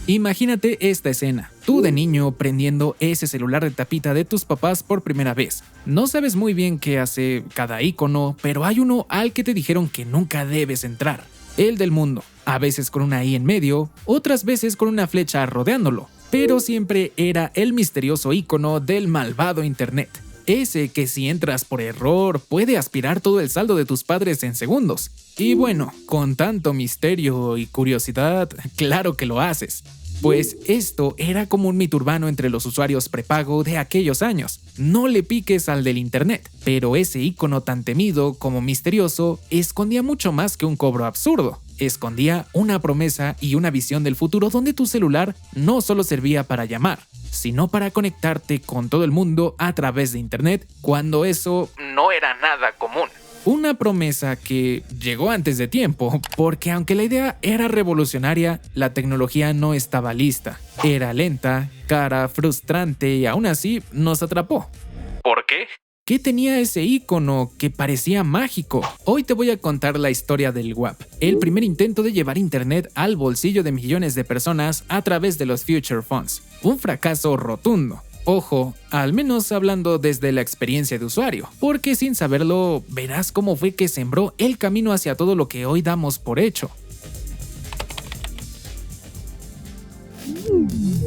Imagínate esta escena. Tú de niño prendiendo ese celular de tapita de tus papás por primera vez. No sabes muy bien qué hace cada icono, pero hay uno al que te dijeron que nunca debes entrar. El del mundo. A veces con una I en medio, otras veces con una flecha rodeándolo. Pero siempre era el misterioso icono del malvado internet. Ese que si entras por error puede aspirar todo el saldo de tus padres en segundos. Y bueno, con tanto misterio y curiosidad, claro que lo haces. Pues esto era como un mito urbano entre los usuarios prepago de aquellos años. No le piques al del internet, pero ese icono tan temido como misterioso escondía mucho más que un cobro absurdo. Escondía una promesa y una visión del futuro donde tu celular no solo servía para llamar, sino para conectarte con todo el mundo a través de internet cuando eso no era nada común. Una promesa que llegó antes de tiempo, porque aunque la idea era revolucionaria, la tecnología no estaba lista. Era lenta, cara, frustrante y aún así nos atrapó. ¿Por qué? ¿Qué tenía ese icono que parecía mágico? Hoy te voy a contar la historia del WAP, el primer intento de llevar internet al bolsillo de millones de personas a través de los Future Phones. Un fracaso rotundo. Ojo, al menos hablando desde la experiencia de usuario, porque sin saberlo verás cómo fue que sembró el camino hacia todo lo que hoy damos por hecho.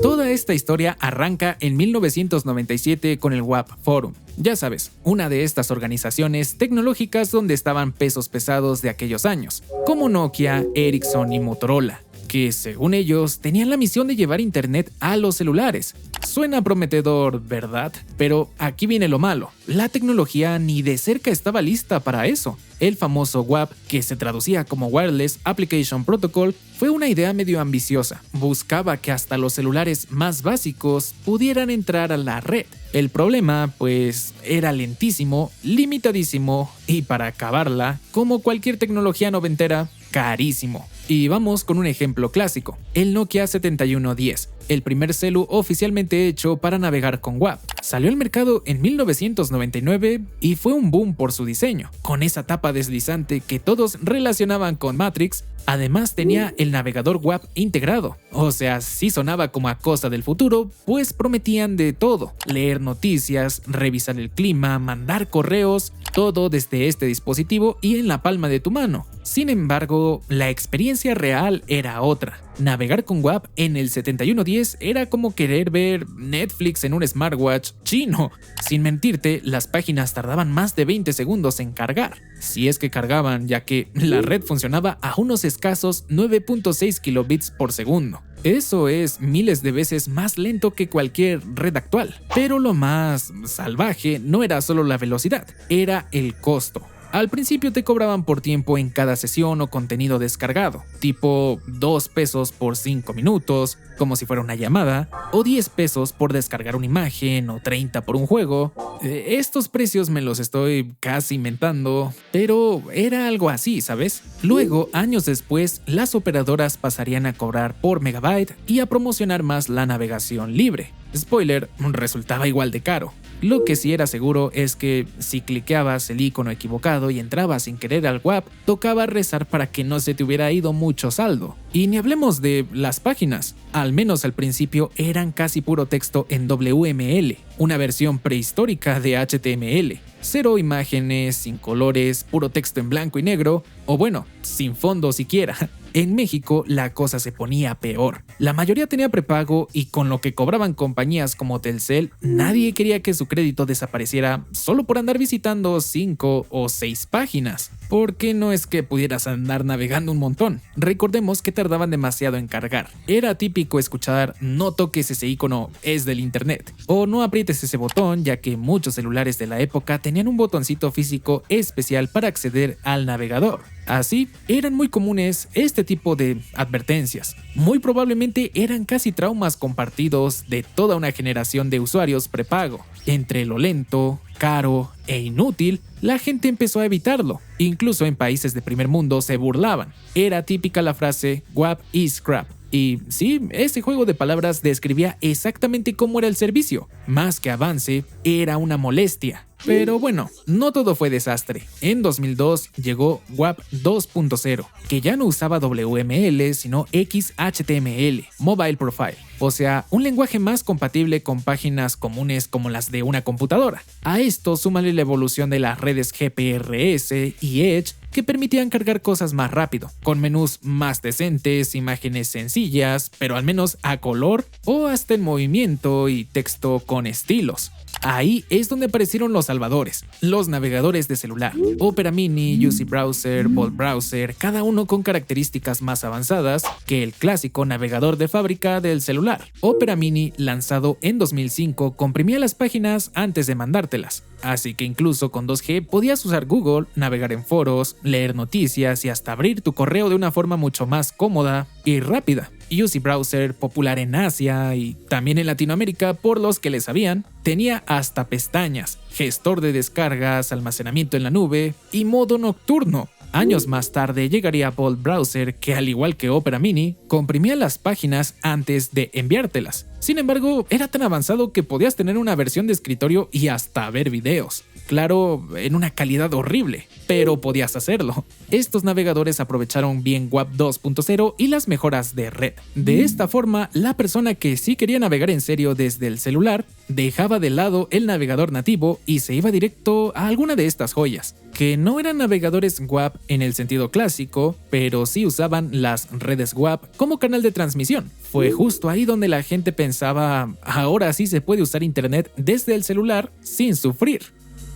Toda esta historia arranca en 1997 con el WAP Forum. Ya sabes, una de estas organizaciones tecnológicas donde estaban pesos pesados de aquellos años, como Nokia, Ericsson y Motorola, que según ellos tenían la misión de llevar internet a los celulares. Suena prometedor, ¿verdad? Pero aquí viene lo malo. La tecnología ni de cerca estaba lista para eso. El famoso WAP, que se traducía como Wireless Application Protocol, fue una idea medio ambiciosa. Buscaba que hasta los celulares más básicos pudieran entrar a la red. El problema, pues, era lentísimo, limitadísimo y para acabarla, como cualquier tecnología noventera, carísimo. Y vamos con un ejemplo clásico, el Nokia 7110, el primer celu oficialmente hecho para navegar con WAP. Salió al mercado en 1999 y fue un boom por su diseño, con esa tapa deslizante que todos relacionaban con Matrix. Además tenía el navegador WAP integrado, o sea, sí sonaba como a cosa del futuro, pues prometían de todo, leer noticias, revisar el clima, mandar correos, todo desde este dispositivo y en la palma de tu mano. Sin embargo, la experiencia real era otra. Navegar con WAP en el 7110 era como querer ver Netflix en un smartwatch chino. Sin mentirte, las páginas tardaban más de 20 segundos en cargar. Si es que cargaban, ya que la red funcionaba a unos escasos 9.6 kilobits por segundo. Eso es miles de veces más lento que cualquier red actual. Pero lo más salvaje no era solo la velocidad, era el costo. Al principio te cobraban por tiempo en cada sesión o contenido descargado, tipo 2 pesos por 5 minutos, como si fuera una llamada, o 10 pesos por descargar una imagen o 30 por un juego. Estos precios me los estoy casi inventando, pero era algo así, ¿sabes? Luego, años después, las operadoras pasarían a cobrar por megabyte y a promocionar más la navegación libre. Spoiler, resultaba igual de caro. Lo que sí era seguro es que si cliqueabas el icono equivocado y entrabas sin querer al WAP, tocaba rezar para que no se te hubiera ido mucho saldo. Y ni hablemos de las páginas. Al menos al principio eran casi puro texto en WML, una versión prehistórica de HTML. Cero imágenes, sin colores, puro texto en blanco y negro, o bueno, sin fondo siquiera. En México la cosa se ponía peor. La mayoría tenía prepago y con lo que cobraban compañías como Telcel, nadie quería que su crédito desapareciera solo por andar visitando 5 o 6 páginas. Porque no es que pudieras andar navegando un montón. Recordemos que tardaban demasiado en cargar. Era típico escuchar "no toques ese icono, es del internet" o "no aprietes ese botón", ya que muchos celulares de la época tenían un botoncito físico especial para acceder al navegador. Así, eran muy comunes este tipo de advertencias. Muy probablemente eran casi traumas compartidos de toda una generación de usuarios prepago. Entre lo lento, caro e inútil, la gente empezó a evitarlo. Incluso en países de primer mundo se burlaban. Era típica la frase "WAP is crap", Y sí, ese juego de palabras describía exactamente cómo era el servicio. Más que avance, era una molestia. Pero bueno, no todo fue desastre. En 2002 llegó WAP 2.0, que ya no usaba WML sino XHTML, Mobile Profile, o sea, un lenguaje más compatible con páginas comunes como las de una computadora. A esto súmale la evolución de las redes GPRS y Edge, que permitían cargar cosas más rápido, con menús más decentes, imágenes sencillas, pero al menos a color o hasta en movimiento y texto con estilos. Ahí es donde aparecieron los salvadores, los navegadores de celular, Opera Mini, UC Browser, Bolt Browser, cada uno con características más avanzadas que el clásico navegador de fábrica del celular. Opera Mini, lanzado en 2005, comprimía las páginas antes de mandártelas, así que incluso con 2G podías usar Google, navegar en foros, leer noticias y hasta abrir tu correo de una forma mucho más cómoda y rápida. UC Browser, popular en Asia y también en Latinoamérica por los que le sabían, tenía hasta pestañas, gestor de descargas, almacenamiento en la nube y modo nocturno. Años más tarde llegaría Bolt Browser, que al igual que Opera Mini, comprimía las páginas antes de enviártelas. Sin embargo, era tan avanzado que podías tener una versión de escritorio y hasta ver videos. Claro, en una calidad horrible, pero podías hacerlo. Estos navegadores aprovecharon bien WAP 2.0 y las mejoras de red. De esta forma, la persona que sí quería navegar en serio desde el celular, dejaba de lado el navegador nativo y se iba directo a alguna de estas joyas, que no eran navegadores WAP en el sentido clásico, pero sí usaban las redes WAP como canal de transmisión. Fue justo ahí donde la gente pensaba, ahora sí se puede usar internet desde el celular sin sufrir.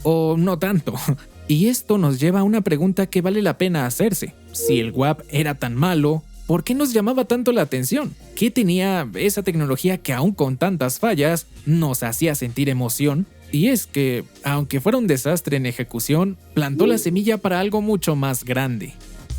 O no tanto. Y esto nos lleva a una pregunta que vale la pena hacerse. Si el WAP era tan malo, ¿por qué nos llamaba tanto la atención? ¿Qué tenía esa tecnología que aún con tantas fallas nos hacía sentir emoción? Y es que, aunque fuera un desastre en ejecución, plantó la semilla para algo mucho más grande.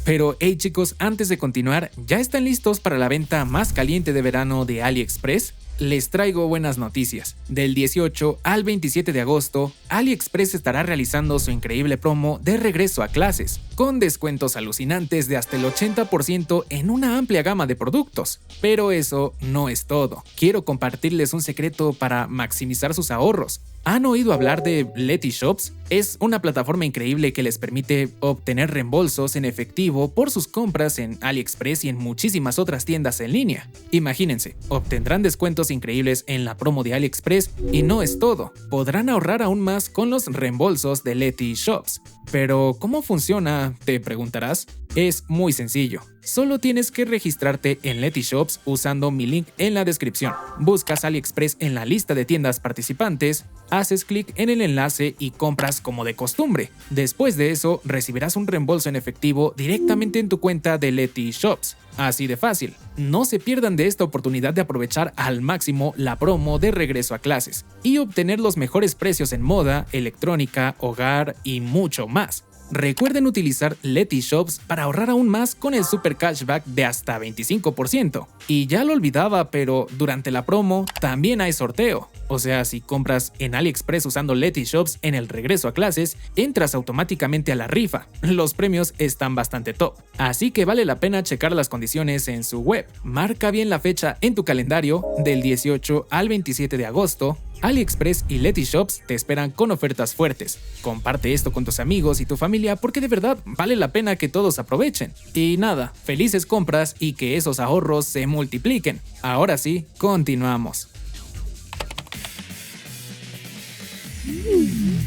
Pero hey chicos, antes de continuar, ¿ya están listos para la venta más caliente de verano de AliExpress? Les traigo buenas noticias. Del 18 al 27 de agosto, AliExpress estará realizando su increíble promo de regreso a clases, con descuentos alucinantes de hasta el 80% en una amplia gama de productos. Pero eso no es todo. Quiero compartirles un secreto para maximizar sus ahorros. ¿Han oído hablar de Letyshops? Es una plataforma increíble que les permite obtener reembolsos en efectivo por sus compras en AliExpress y en muchísimas otras tiendas en línea. Imagínense, obtendrán descuentos increíbles en la promo de AliExpress y no es todo, podrán ahorrar aún más con los reembolsos de Letyshops. Pero, ¿cómo funciona?, te preguntarás. Es muy sencillo. Solo tienes que registrarte en Letyshops usando mi link en la descripción. Buscas AliExpress en la lista de tiendas participantes, haces clic en el enlace y compras como de costumbre. Después de eso, recibirás un reembolso en efectivo directamente en tu cuenta de Letyshops. Así de fácil. No se pierdan de esta oportunidad de aprovechar al máximo la promo de regreso a clases y obtener los mejores precios en moda, electrónica, hogar y mucho más. Recuerden utilizar Letyshops para ahorrar aún más con el super cashback de hasta 25%. Y ya lo olvidaba, pero durante la promo también hay sorteo. O sea, si compras en AliExpress usando Letyshops en el regreso a clases, entras automáticamente a la rifa. Los premios están bastante top. Así que vale la pena checar las condiciones en su web. Marca bien la fecha en tu calendario del 18 al 27 de agosto. AliExpress y Letyshops te esperan con ofertas fuertes. Comparte esto con tus amigos y tu familia porque de verdad vale la pena que todos aprovechen. Y nada, felices compras y que esos ahorros se multipliquen. Ahora sí, continuamos.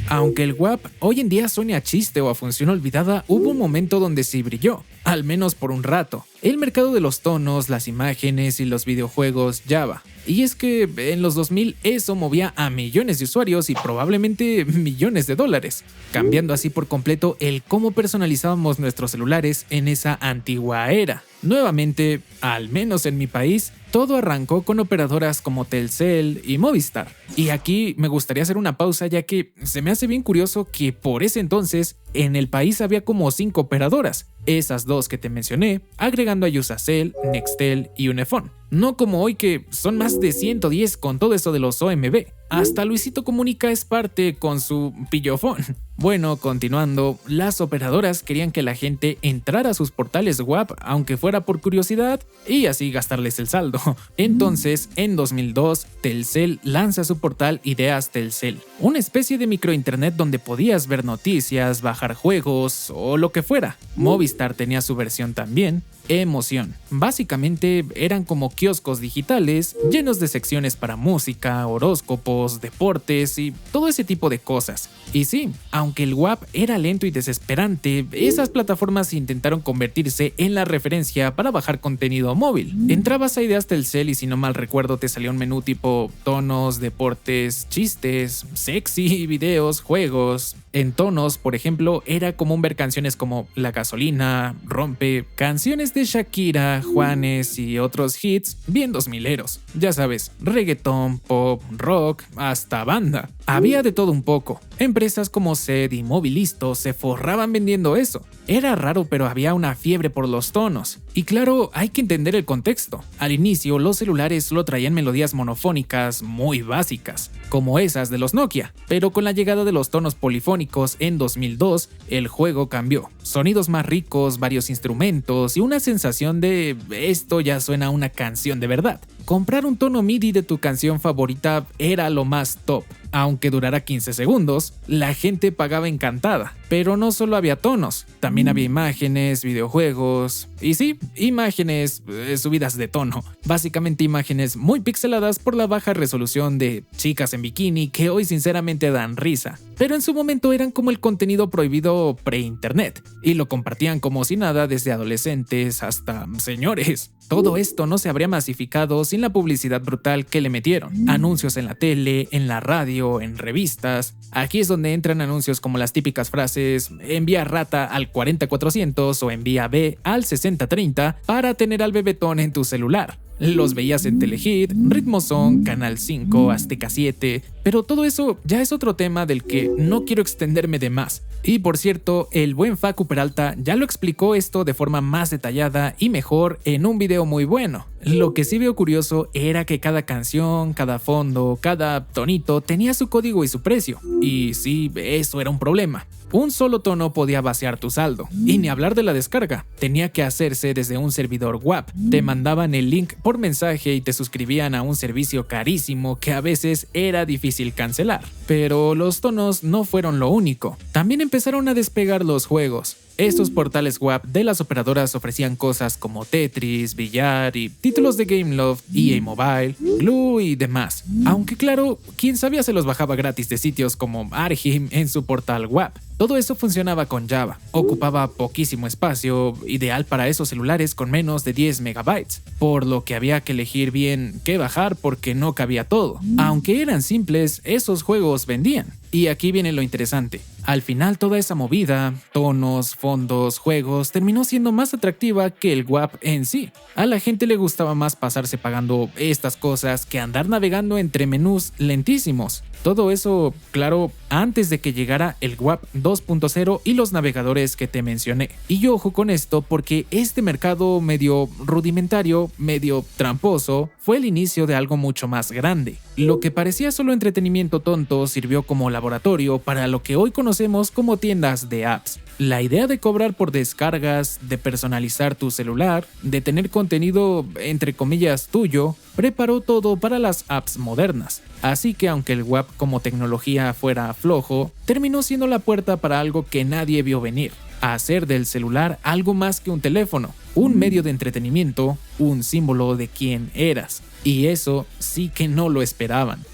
Aunque el WAP hoy en día suene a chiste o a función olvidada, hubo un momento donde sí brilló, al menos por un rato. El mercado de los tonos, las imágenes y los videojuegos Java. Y es que en los 2000 eso movía a millones de usuarios y probablemente millones de dólares, cambiando así por completo el cómo personalizábamos nuestros celulares en esa antigua era. Nuevamente, al menos en mi país, todo arrancó con operadoras como Telcel y Movistar. Y aquí me gustaría hacer una pausa ya que se me hace bien curioso que por ese entonces en el país había como 5 operadoras, esas dos que te mencioné, agregando a Usacell, Nextel y Unifón. No como hoy que son más de 110 con todo eso de los OMB. Hasta Luisito Comunica es parte con su pillofón. Bueno, continuando, las operadoras querían que la gente entrara a sus portales WAP aunque fuera por curiosidad y así gastarles el saldo. Entonces, en 2002, Telcel lanza su portal Ideas Telcel, una especie de microinternet donde podías ver noticias, bajar juegos o lo que fuera. Movistar tenía su versión también. Emoción. Básicamente eran como kioscos digitales llenos de secciones para música, horóscopos, deportes y todo ese tipo de cosas. Y sí, aunque el WAP era lento y desesperante, esas plataformas intentaron convertirse en la referencia para bajar contenido móvil. Entrabas a Ideas Telcel y si no mal recuerdo te salía un menú tipo tonos, deportes, chistes, sexy, videos, juegos. En tonos, por ejemplo, era común ver canciones como La Gasolina, Rompe, canciones de Shakira, Juanes y otros hits bien 2000eros. Ya sabes, reggaetón, pop, rock, hasta banda. Había de todo un poco. Empresas como SED y Movilisto se forraban vendiendo eso. Era raro, pero había una fiebre por los tonos. Y claro, hay que entender el contexto. Al inicio, los celulares solo traían melodías monofónicas muy básicas, como esas de los Nokia. Pero con la llegada de los tonos polifónicos en 2002, el juego cambió. Sonidos más ricos, varios instrumentos y una sensación de esto ya suena a una canción de verdad. Comprar un tono MIDI de tu canción favorita era lo más top. Aunque durara 15 segundos, la gente pagaba encantada. Pero no solo había tonos, también había imágenes, videojuegos y sí, imágenes subidas de tono. Básicamente imágenes muy pixeladas por la baja resolución de chicas en bikini que hoy sinceramente dan risa. Pero en su momento eran como el contenido prohibido pre-internet y lo compartían como si nada desde adolescentes hasta señores. Todo esto no se habría masificado sin la publicidad brutal que le metieron. Anuncios en la tele, en la radio, en revistas. Aquí es donde entran anuncios como las típicas frases envía rata al 40400 o envía B al 6030 para tener al bebetón en tu celular. Los veías en Telehit, Ritmozón, Canal 5, Azteca 7, pero todo eso ya es otro tema del que no quiero extenderme de más. Y por cierto, el buen Facu Peralta ya lo explicó esto de forma más detallada y mejor en un video muy bueno. Lo que sí veo curioso era que cada canción, cada fondo, cada tonito tenía su código y su precio. Y sí, eso era un problema. Un solo tono podía vaciar tu saldo. Y ni hablar de la descarga. Tenía que hacerse desde un servidor WAP. Te mandaban el link por mensaje y te suscribían a un servicio carísimo que a veces era difícil cancelar. Pero los tonos no fueron lo único. También empezaron a despegar los juegos. Estos portales WAP de las operadoras ofrecían cosas como Tetris, billar y títulos de Gameloft, EA Mobile, Glue y demás. Aunque claro, quien sabía se los bajaba gratis de sitios como Argim en su portal WAP. Todo eso funcionaba con Java, ocupaba poquísimo espacio, ideal para esos celulares con menos de 10 megabytes, por lo que había que elegir bien qué bajar porque no cabía todo. Aunque eran simples, esos juegos vendían. Y aquí viene lo interesante. Al final toda esa movida, tonos, fondos, juegos, terminó siendo más atractiva que el WAP en sí. A la gente le gustaba más pasarse pagando estas cosas que andar navegando entre menús lentísimos. Todo eso, claro, antes de que llegara el WAP 2.0 y los navegadores que te mencioné. Y ojo con esto porque este mercado medio rudimentario, medio tramposo, fue el inicio de algo mucho más grande. Lo que parecía solo entretenimiento tonto sirvió como laboratorio para lo que hoy conocemos como tiendas de apps. La idea de cobrar por descargas, de personalizar tu celular, de tener contenido entre comillas tuyo, preparó todo para las apps modernas. Así que aunque el WAP como tecnología fuera flojo, terminó siendo la puerta para algo que nadie vio venir. Hacer del celular algo más que un teléfono, un medio de entretenimiento, un símbolo de quién eras. Y eso sí que no lo esperaban.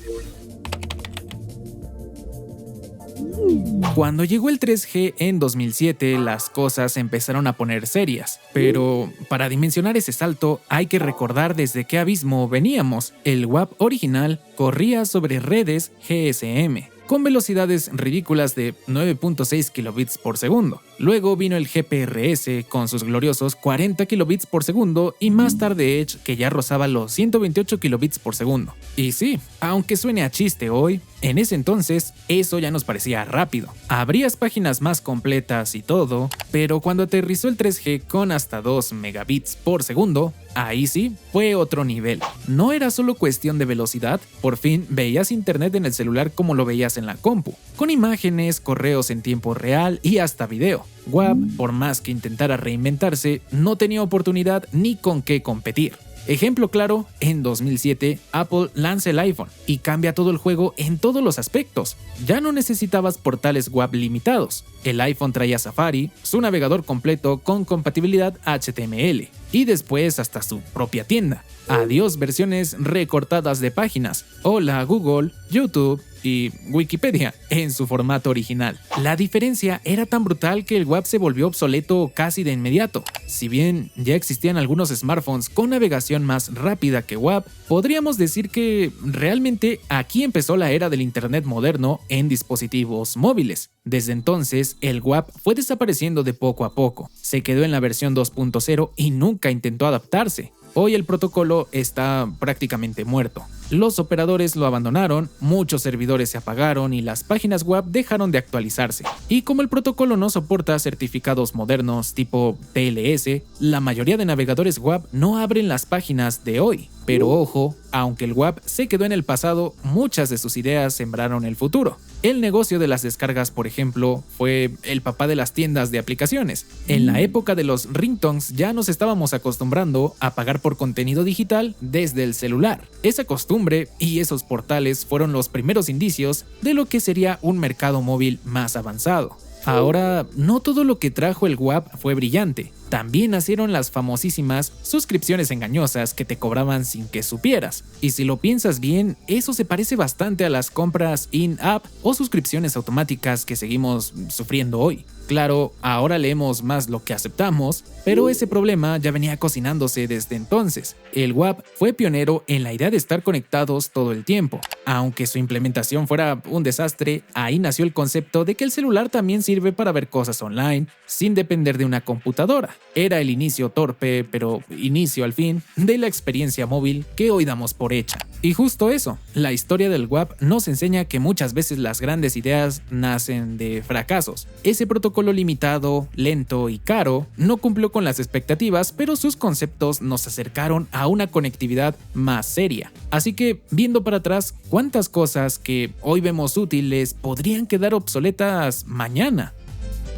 Cuando llegó el 3G en 2007, las cosas empezaron a poner serias. Pero para dimensionar ese salto, hay que recordar desde qué abismo veníamos. El WAP original corría sobre redes GSM, con velocidades ridículas de 9.6 kilobits por segundo. Luego vino el GPRS con sus gloriosos 40 kilobits por segundo y más tarde Edge que ya rozaba los 128 kilobits por segundo. Y sí, aunque suene a chiste hoy, En ese entonces, eso ya nos parecía rápido. Abrías páginas más completas y todo, pero cuando aterrizó el 3G con hasta 2 megabits por segundo, ahí sí fue otro nivel. No era solo cuestión de velocidad, por fin veías internet en el celular como lo veías en la compu, con imágenes, correos en tiempo real y hasta video. WAP, por más que intentara reinventarse, no tenía oportunidad ni con qué competir. Ejemplo claro, en 2007 Apple lanza el iPhone y cambia todo el juego en todos los aspectos. Ya no necesitabas portales WAP limitados. El iPhone traía Safari, su navegador completo con compatibilidad HTML y después hasta su propia tienda. Adiós versiones recortadas de páginas. Hola Google, YouTube y Wikipedia en su formato original. La diferencia era tan brutal que el WAP se volvió obsoleto casi de inmediato. Si bien ya existían algunos smartphones con navegación más rápida que WAP, podríamos decir que realmente aquí empezó la era del internet moderno en dispositivos móviles. Desde entonces, el WAP fue desapareciendo de poco a poco. Se quedó en la versión 2.0 y nunca intentó adaptarse. Hoy el protocolo está prácticamente muerto. Los operadores lo abandonaron, muchos servidores se apagaron y las páginas web dejaron de actualizarse. Y como el protocolo no soporta certificados modernos tipo TLS, la mayoría de navegadores web no abren las páginas de hoy. Pero ojo, aunque el WAP se quedó en el pasado, muchas de sus ideas sembraron el futuro. El negocio de las descargas, por ejemplo, fue el papá de las tiendas de aplicaciones. En la época de los ringtones ya nos estábamos acostumbrando a pagar por contenido digital desde el celular. Esa costumbre y esos portales fueron los primeros indicios de lo que sería un mercado móvil más avanzado. Ahora, no todo lo que trajo el WAP fue brillante. También nacieron las famosísimas suscripciones engañosas que te cobraban sin que supieras. Y si lo piensas bien, eso se parece bastante a las compras in-app o suscripciones automáticas que seguimos sufriendo hoy. Claro, ahora leemos más lo que aceptamos, pero ese problema ya venía cocinándose desde entonces. El WAP fue pionero en la idea de estar conectados todo el tiempo. Aunque su implementación fuera un desastre, ahí nació el concepto de que el celular también sirve para ver cosas online sin depender de una computadora. Era el inicio torpe, pero inicio al fin, de la experiencia móvil que hoy damos por hecha. Y justo eso, la historia del WAP nos enseña que muchas veces las grandes ideas nacen de fracasos. Ese protocolo limitado, lento y caro no cumplió con las expectativas, pero sus conceptos nos acercaron a una conectividad más seria. Así que, viendo para atrás, ¿cuántas cosas que hoy vemos útiles podrían quedar obsoletas mañana?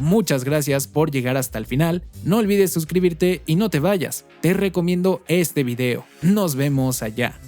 Muchas gracias por llegar hasta el final, no olvides suscribirte y no te vayas, te recomiendo este video, nos vemos allá.